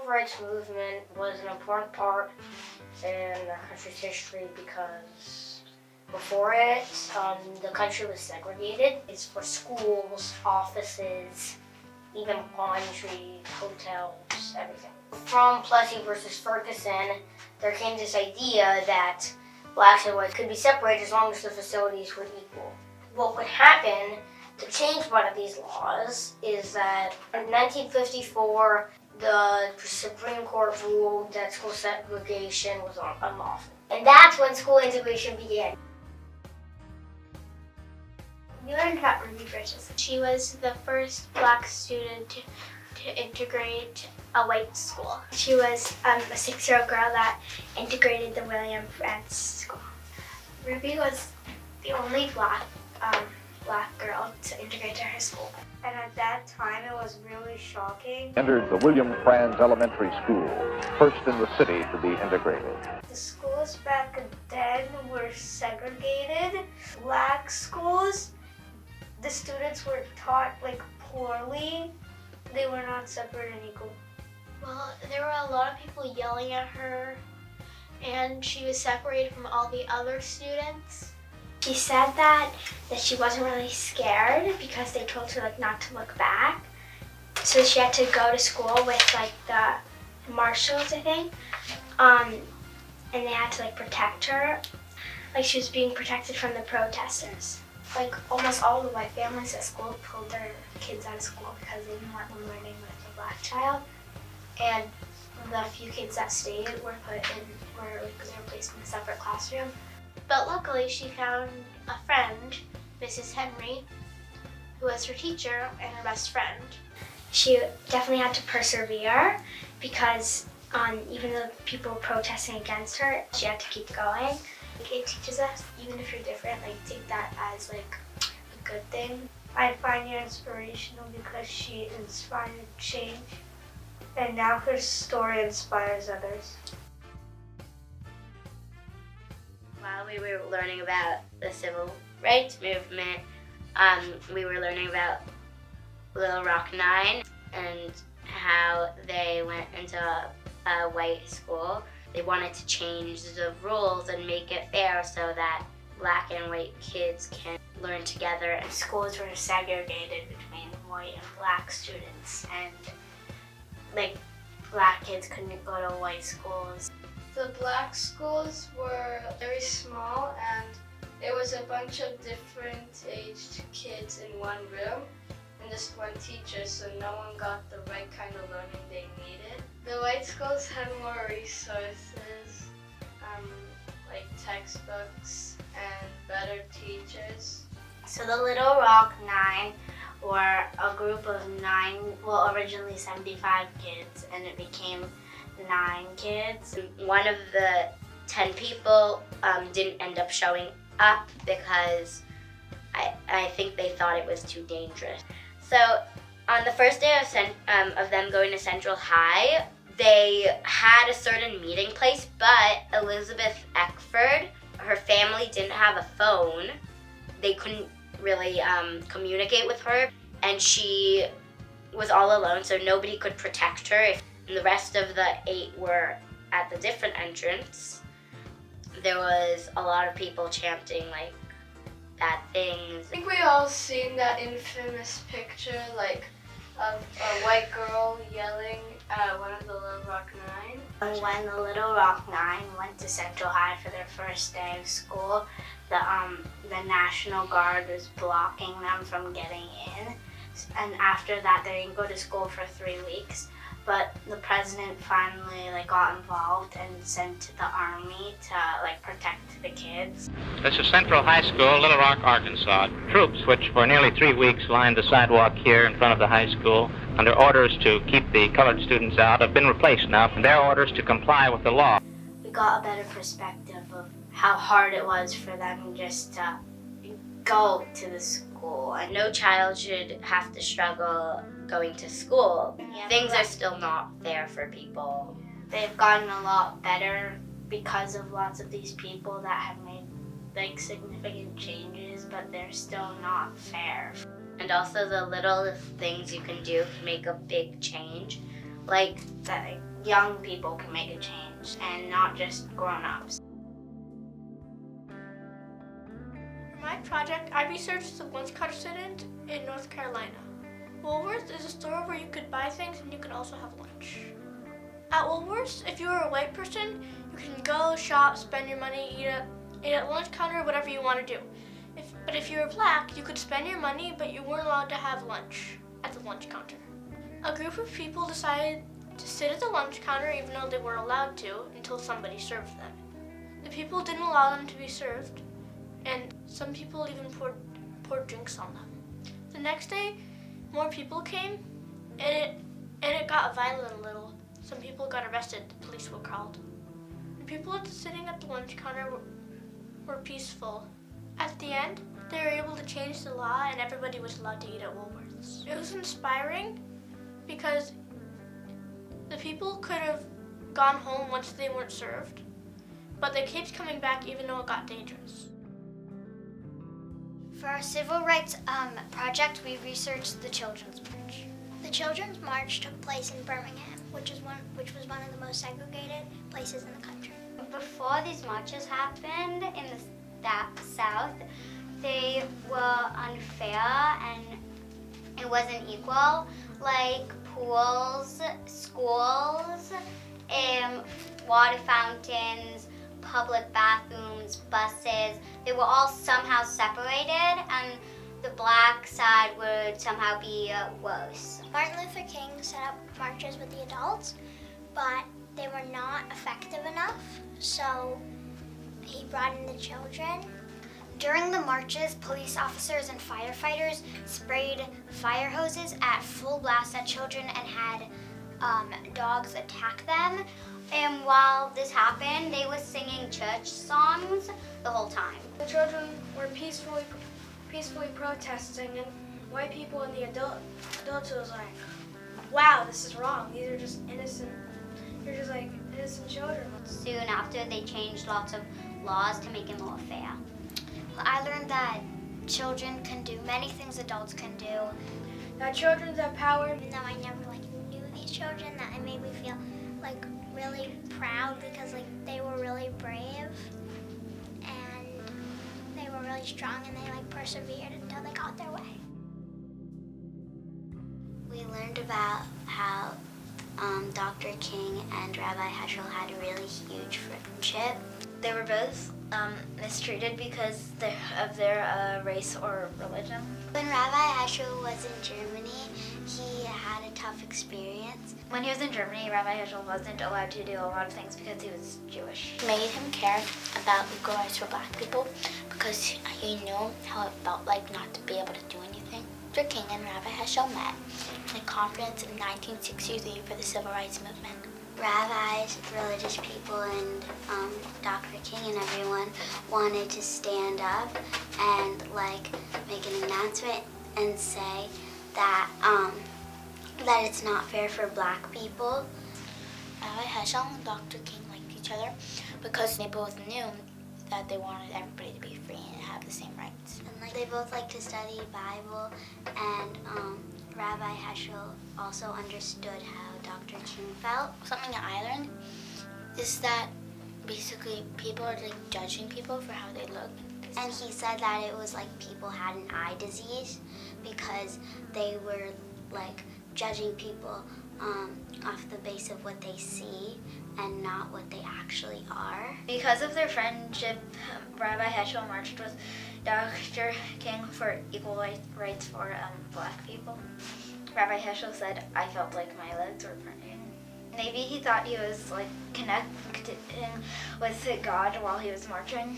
civil rights movement was an important part in our country's history because before it, the country was segregated. It's for schools, offices, even laundry, hotels, everything. From Plessy versus Ferguson, there came this idea that blacks and whites could be separated as long as the facilities were equal. What would happen to change one of these laws is that in 1954, the Supreme Court ruled that school segregation was unlawful. And that's when school integration began. We learned about Ruby Bridges. She was the first black student to integrate a white school. She was a 6-year-old girl that integrated the William Frantz School. Ruby was the only black girl to integrate to her school. And at that time, it was really shocking. Entered the William Frantz Elementary School, first in the city to be integrated. The schools back then were segregated. Black schools, the students were taught poorly. They were not separate and equal. Well, there were a lot of people yelling at her, and she was separated from all the other students. She said that she wasn't really scared because they told her not to look back. So she had to go to school with the marshals, I think, and they had to protect her. She was being protected from the protesters. Almost all the white families at school pulled their kids out of school because they didn't want them learning with a black child. And the few kids that stayed were placed in a separate classroom. But luckily she found a friend, Mrs. Henry, who was her teacher and her best friend. She definitely had to persevere because even though people were protesting against her, she had to keep going. It teaches us, even if you're different, take that as a good thing. I find her inspirational because she inspired change, and now her story inspires others. While we were learning about the civil rights movement, we were learning about Little Rock Nine and how they went into a white school. They wanted to change the rules and make it fair so that black and white kids can learn together. Schools were segregated between white and black students, and black kids couldn't go to white schools. The black schools were very small, and it was a bunch of different aged kids in one room and just one teacher, so no one got the right kind of learning they needed. The white schools had more resources, like textbooks and better teachers. So the Little Rock Nine were a group of originally 75 kids, and it became 9 kids. One of the 10 people didn't end up showing up because I think they thought it was too dangerous. So on the first day of them going to Central High, they had a certain meeting place, but Elizabeth Eckford, her family didn't have a phone. They couldn't really communicate with her, and she was all alone, so nobody could protect her. And the rest of the 8 were at the different entrance. There was a lot of people chanting bad things. I think we all seen that infamous picture of a white girl yelling at one of the Little Rock Nine. When the Little Rock Nine went to Central High for their first day of school, the National Guard was blocking them from getting in. And after that, they didn't go to school for 3 weeks. But the president finally got involved and sent the army to protect the kids. This is Central High School, Little Rock, Arkansas. Troops, which for nearly 3 weeks lined the sidewalk here in front of the high school, under orders to keep the colored students out, have been replaced now. Their orders to comply with the law. We got a better perspective of how hard it was for them just to go to the school. And no child should have to struggle going to school. Yeah, Things are still not fair for people. They've gotten a lot better because of lots of these people that have made significant changes, but they're still not fair. And also the little things you can do can make a big change. Like young people can make a change and not just grown-ups. For my project, I researched the lunch counter incident in North Carolina. Woolworths is a store where you could buy things and you could also have lunch. At Woolworths, if you're a white person, you can go shop, spend your money, eat at the lunch counter, whatever you want to do. But if you're black, you could spend your money, but you weren't allowed to have lunch at the lunch counter. A group of people decided to sit at the lunch counter even though they were allowed to until somebody served them. The people didn't allow them to be served, and some people even poured drinks on them. The next day, more people came, and it got violent a little. Some people got arrested, the police were called. The people sitting at the lunch counter were peaceful. At the end, they were able to change the law and everybody was allowed to eat at Woolworths. It was inspiring because the people could have gone home once they weren't served, but they kept coming back even though it got dangerous. For our civil rights project, we researched the Children's March. The Children's March took place in Birmingham, which was one of the most segregated places in the country. Before these marches happened in the South, they were unfair and it wasn't equal. Like pools, schools, water fountains, public bathrooms, buses, they were all somehow separated and the black side would somehow be worse. Martin Luther King set up marches with the adults, but they were not effective enough, so he brought in the children. During the marches, police officers and firefighters sprayed fire hoses at full blast at children and had dogs attack them. And while this happened, they were singing church songs the whole time. The children were peacefully protesting, and white people and the adults was like, wow, this is wrong. These are just innocent. They're just like innocent children. Soon after, they changed lots of laws to make it more fair. I learned that children can do many things adults can do. That children have power. Even though I never knew these children, that it made me feel really proud because they were really brave and they were really strong and they persevered until they got their way. We learned about how Dr. King and Rabbi Heschel had a really huge friendship. They were both mistreated because of their race or religion. When Rabbi Heschel was in Germany, he had a tough experience. When he was in Germany, Rabbi Heschel wasn't allowed to do a lot of things because he was Jewish. It made him care about equal rights for black people because he knew how it felt like not to be able to do anything. Dr. King and Rabbi Heschel met in a conference in 1963 for the Civil Rights Movement. Rabbis, religious people, and Dr. King and everyone wanted to stand up and make an announcement and say that that it's not fair for black people. Rabbi Heschel and Dr. King liked each other because they both knew that they wanted everybody to be free and have the same rights. And they both liked to study Bible, and Rabbi Heschel also understood how Dr. King felt. Something that I learned is that basically people are judging people for how they look. And he said that it was people had an eye disease because they were judging people off the base of what they see and not what they actually are. Because of their friendship, Rabbi Heschel marched with Dr. King for equal rights for black people. Rabbi Heschel said, I felt like my legs were burning. Maybe he thought he was connecting with God while he was marching.